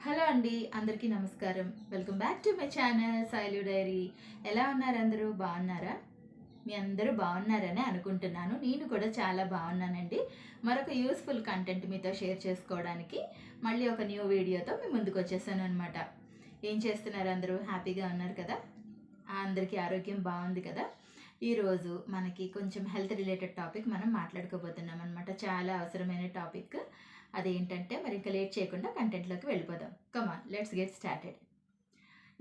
Hello అండి, అందరికీ నమస్కారం. Welcome back to my channel Sailu diary. ఎలా ఉన్నారు? అందరూ బాగున్నారా? మీ అందరూ బాగున్నారని అనుకుంటున్నాను. నేను కూడా చాలా బాగున్నానండి. మరొక యూస్ఫుల్ కంటెంట్ మీతో షేర్ చేసుకోవడానికి మళ్ళీ ఒక న్యూ వీడియోతో మీ ముందుకు వచ్చేసాను అనమాట. ఏం చేస్తున్నారు? అందరూ హ్యాపీగా ఉన్నారు కదా? అందరికీ ఆరోగ్యం బాగుంది కదా? ఈరోజు మనకి కొంచెం హెల్త్ రిలేటెడ్ టాపిక్ మనం మాట్లాడుకోబోతున్నాం అనమాట. చాలా అవసరమైన టాపిక్. అదేంటంటే మరి ఇంకా లేట్ చేయకుండా కంటెంట్లోకి వెళ్ళిపోదాం. కమాన్, లెట్స్ గెట్ స్టార్టెడ్.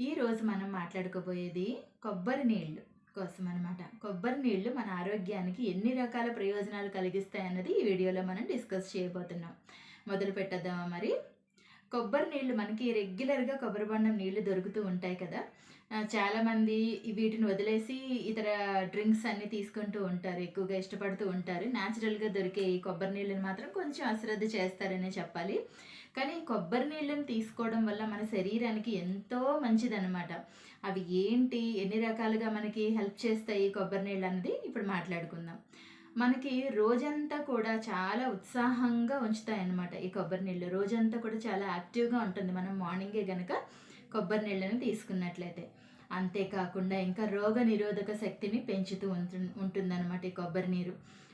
ఈరోజు మనం మాట్లాడుకోబోయేది కొబ్బరి నీళ్ళు కోసం అనమాట. కొబ్బరి నీళ్ళు మన ఆరోగ్యానికి ఎన్ని రకాల ప్రయోజనాలు కలిగిస్తాయన్నది ఈ వీడియోలో మనం డిస్కస్ చేయబోతున్నాం. మొదలు పెట్టేద్దామా మరి? కొబ్బరి నీళ్ళు మనకి రెగ్యులర్గా కొబ్బరి బొండం నీళ్లు దొరుకుతూ ఉంటాయి కదా. చాలామంది వీటిని వదిలేసి ఇతర డ్రింక్స్ అన్నీ తీసుకుంటూ ఉంటారు, ఎక్కువగా ఇష్టపడుతూ ఉంటారు. న్యాచురల్గా దొరికే ఈ కొబ్బరి నీళ్ళని మాత్రం కొంచెం అశ్రద్ధ చేస్తారనే చెప్పాలి. కానీ కొబ్బరి నీళ్ళని తీసుకోవడం వల్ల మన శరీరానికి ఎంతో మంచిదన్నమాట. అవి ఏంటి, ఎన్ని రకాలుగా మనకి హెల్ప్ చేస్తాయి కొబ్బరి నీళ్ళు అన్నది ఇప్పుడు మాట్లాడుకుందాం. మనకి రోజంతా కూడా చాలా ఉత్సాహంగా ఉంచుతాయన్నమాట ఈ కొబ్బరి నీళ్ళు. రోజంతా కూడా చాలా యాక్టివ్గా ఉంటుంది మనం మార్నింగే గనక కొబ్బరి నీళ్ళని తీసుకున్నట్లయితే. అంతేకాకుండా ఇంకా రోగ నిరోధక శక్తిని పెంచుతూ ఉంటుందన్నమాట ఈ కొబ్బరి నీరు.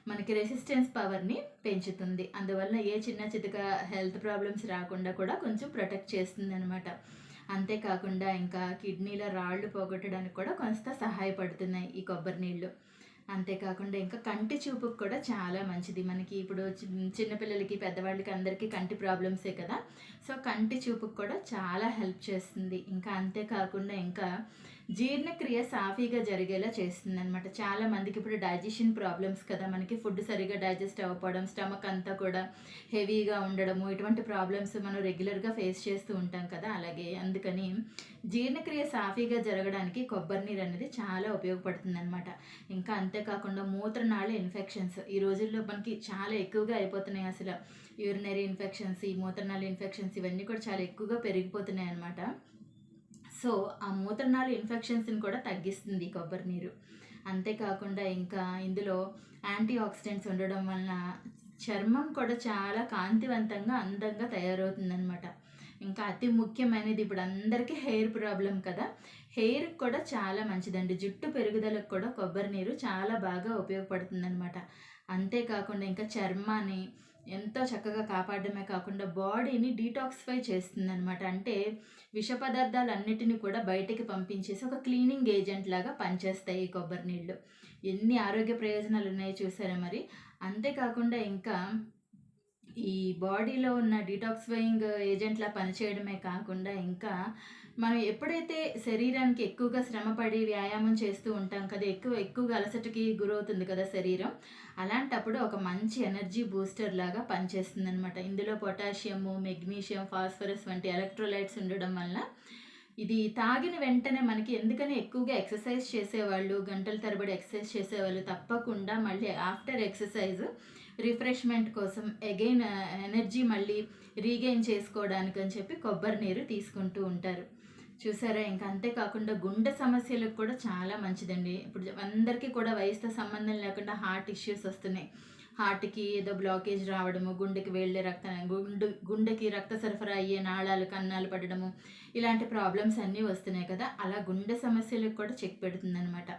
మనకి రెసిస్టెన్స్ పవర్ని పెంచుతుంది. అందువల్ల ఏ చిన్న చితక హెల్త్ ప్రాబ్లమ్స్ రాకుండా కూడా కొంచెం ప్రొటెక్ట్ చేస్తుంది అనమాట. అంతేకాకుండా ఇంకా కిడ్నీల రాళ్ళు పోగొట్టడానికి కూడా కొంత సహాయపడుతున్నాయి ఈ కొబ్బరి నీళ్ళు. అంతేకాకుండా ఇంకా కంటి చూపుకు కూడా చాలా మంచిది. మనకి ఇప్పుడు చిన్నపిల్లలకి, పెద్దవాళ్ళకి అందరికీ కంటి ప్రాబ్లమ్సే కదా. సో కంటి చూపుకు కూడా చాలా హెల్ప్ చేస్తుంది. ఇంకా అంతేకాకుండా ఇంకా జీర్ణక్రియ సాఫీగా జరిగేలా చేస్తుంది అనమాట. చాలా మందికి ఇప్పుడు డైజెషన్ ప్రాబ్లమ్స్ కదా, మనకి ఫుడ్ సరిగా డైజెస్ట్ అవ్వకపోవడం, స్టమక్ అంతా కూడా హెవీగా ఉండడము, ఇటువంటి ప్రాబ్లమ్స్ మనం రెగ్యులర్గా ఫేస్ చేస్తూ ఉంటాం కదా. అలాగే అందుకని జీర్ణక్రియ సాఫీగా జరగడానికి కొబ్బరి నీరు అనేది చాలా ఉపయోగపడుతుంది అనమాట. ఇంకా అంతేకాకుండా మూత్రనాళ ఇన్ఫెక్షన్స్ ఈ రోజుల్లో మనకి చాలా ఎక్కువగా అయిపోతున్నాయి. అసలు యూరినరీ ఇన్ఫెక్షన్స్, ఈ మూత్రనాళ ఇన్ఫెక్షన్స్ ఇవన్నీ కూడా చాలా ఎక్కువగా పెరిగిపోతున్నాయి అనమాట. సో ఆ మూత్రనాళ ఇన్ఫెక్షన్స్ని కూడా తగ్గిస్తుంది కొబ్బరి నీరు. అంతేకాకుండా ఇంకా ఇందులో యాంటీ ఆక్సిడెంట్స్ ఉండడం వలన చర్మం కూడా చాలా కాంతివంతంగా, అందంగా తయారవుతుందన్నమాట. ఇంకా అతి ముఖ్యమైనది, ఇప్పుడు అందరికీ హెయిర్ ప్రాబ్లం కదా, హెయిర్కి కూడా చాలా మంచిదండి. జుట్టు పెరుగుదలకు కూడా కొబ్బరి నీరు చాలా బాగా ఉపయోగపడుతుందన్నమాట. అంతేకాకుండా ఇంకా చర్మాన్ని ఎంతో చక్కగా కాపాడమే కాకుండా బాడీని డీటాక్సిఫై చేస్తుంది అనమాట. అంటే విష పదార్థాలన్నిటిని కూడా బయటికి పంపించేసి ఒక క్లీనింగ్ ఏజెంట్ లాగా పనిచేస్తాయి ఈ కొబ్బరి నీళ్ళు. ఎన్ని ఆరోగ్య ప్రయోజనాలు ఉన్నాయో చూసారా మరి. అంతేకాకుండా ఇంకా ఈ బాడీలో ఉన్న డీటాక్సిఫైయింగ్ ఏజెంట్లా పనిచేయడమే కాకుండా ఇంకా మనం ఎప్పుడైతే శరీరానికి ఎక్కువగా శ్రమపడి వ్యాయామం చేస్తూ ఉంటాం కదా, ఎక్కువగా అలసటకి గురవుతుంది కదా శరీరం. అలాంటప్పుడు ఒక మంచి ఎనర్జీ బూస్టర్ లాగా పనిచేస్తుంది అనమాట. ఇందులో పొటాషియము, మెగ్నీషియం, ఫాస్ఫరస్ వంటి ఎలక్ట్రోలైట్స్ ఉండడం వల్ల ఇది తాగిన వెంటనే మనకి, ఎందుకని ఎక్కువగా ఎక్సర్సైజ్ చేసేవాళ్ళు, గంటల తరబడి ఎక్సర్సైజ్ చేసేవాళ్ళు తప్పకుండా మళ్ళీ ఆఫ్టర్ ఎక్సర్సైజ్ రిఫ్రెష్మెంట్ కోసం అగైన్ ఎనర్జీ మళ్ళీ రీగెయిన్ చేసుకోవడానికి అని చెప్పి కొబ్బరి నీరు తీసుకుంటూ ఉంటారు. చూసారా. ఇంకా అంతేకాకుండా గుండె సమస్యలకు కూడా చాలా మంచిదండి. ఇప్పుడు అందరికీ కూడా వయసుతో సంబంధం లేకుండా హార్ట్ ఇష్యూస్ వస్తున్నాయి. హార్ట్కి ఏదో బ్లాకేజ్ రావడము, గుండెకి వెళ్ళే గుండెకి రక్త సరఫరా అయ్యే నాళాలు, కన్నాలు పడడము, ఇలాంటి ప్రాబ్లమ్స్ అన్నీ వస్తున్నాయి కదా. అలా గుండె సమస్యలకు కూడా చెక్ పెడుతుందనమాట.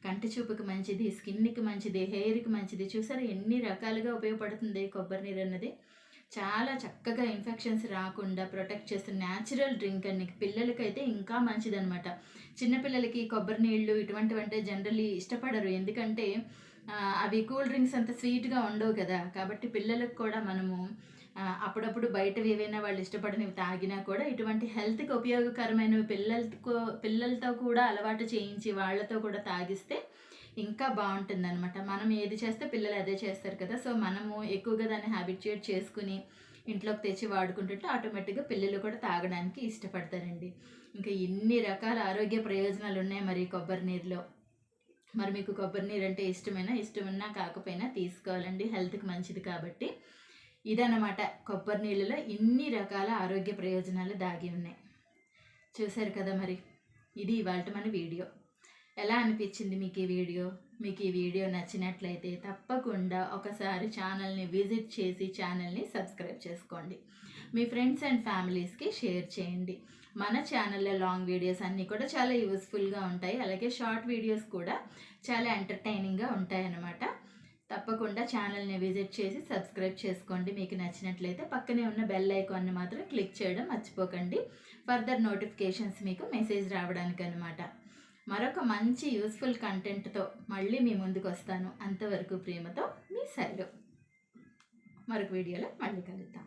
కంటి చూపుకి మంచిది, స్కిన్కి మంచిది, హెయిర్కి మంచిది. చూసారా ఎన్ని రకాలుగా ఉపయోగపడుతుంది కొబ్బరి నీరు అన్నది. చాలా చక్కగా ఇన్ఫెక్షన్స్ రాకుండా ప్రొటెక్ట్ చేస్తున్న న్యాచురల్ డ్రింక్ అండి. పిల్లలకైతే ఇంకా మంచిదనమాట. చిన్నపిల్లలకి కొబ్బరి నీళ్ళు ఇటువంటివంటే జనరల్లీ ఇష్టపడరు, ఎందుకంటే అవి కూల్ డ్రింక్స్ అంత స్వీట్గా ఉండవు కదా. కాబట్టి పిల్లలకు కూడా మనము అప్పుడప్పుడు బయటవి ఏవైనా వాళ్ళు ఇష్టపడినవి తాగినా కూడా ఇటువంటి హెల్త్కి ఉపయోగకరమైనవి పిల్లలతో కూడా అలవాటు చేయించి వాళ్ళతో కూడా తాగిస్తే ఇంకా బాగుంటుందన్నమాట. మనం ఏది చేస్తే పిల్లలు అదే చేస్తారు కదా. సో మనము ఎక్కువగా దాన్ని హ్యాబిట్యూట్ చేసుకుని ఇంట్లోకి తెచ్చి వాడుకుంటుంటే ఆటోమేటిక్గా పిల్లలు కూడా తాగడానికి ఇష్టపడతారండి. ఇంకా ఎన్ని రకాల ఆరోగ్య ప్రయోజనాలు ఉన్నాయి మరి కొబ్బరి నీరులో. మరి మీకు కొబ్బరి నీరు అంటే ఇష్టమున్నా కాకపోయినా తీసుకోవాలండి, హెల్త్కి మంచిది కాబట్టి. ఇదన్నమాట కొబ్బరి నీళ్ళలో ఇన్ని రకాల ఆరోగ్య ప్రయోజనాలు దాగి ఉన్నాయి. చూశారు కదా మరి. ఇది ఇవాళ మన వీడియో. ఎలా అనిపించింది మీకు ఈ వీడియో? మీకు ఈ వీడియో నచ్చినట్లయితే తప్పకుండా ఒకసారి ఛానల్ని విజిట్ చేసి ఛానల్ని సబ్స్క్రైబ్ చేసుకోండి. మీ ఫ్రెండ్స్ అండ్ ఫ్యామిలీస్కి షేర్ చేయండి. మన ఛానల్లో లాంగ్ వీడియోస్ అన్నీ కూడా చాలా యూస్ఫుల్గా ఉంటాయి. అలాగే షార్ట్ వీడియోస్ కూడా చాలా ఎంటర్టైనింగ్గా ఉంటాయి అన్నమాట. తప్పకుండా ఛానల్ని విజిట్ చేసి సబ్స్క్రైబ్ చేసుకోండి. మీకు నచ్చినట్లయితే పక్కనే ఉన్న బెల్ ఐకాన్ని మాత్రం క్లిక్ చేయడం మర్చిపోకండి. ఫర్దర్ నోటిఫికేషన్స్ మీకు మెసేజ్ రావడానికి అనమాట. మరొక మంచి యూస్ఫుల్ కంటెంట్తో మళ్ళీ మీ ముందుకు వస్తాను. అంతవరకు ప్రేమతో మీ శైలు. మరొక వీడియోలో మళ్ళీ కలుద్దాం.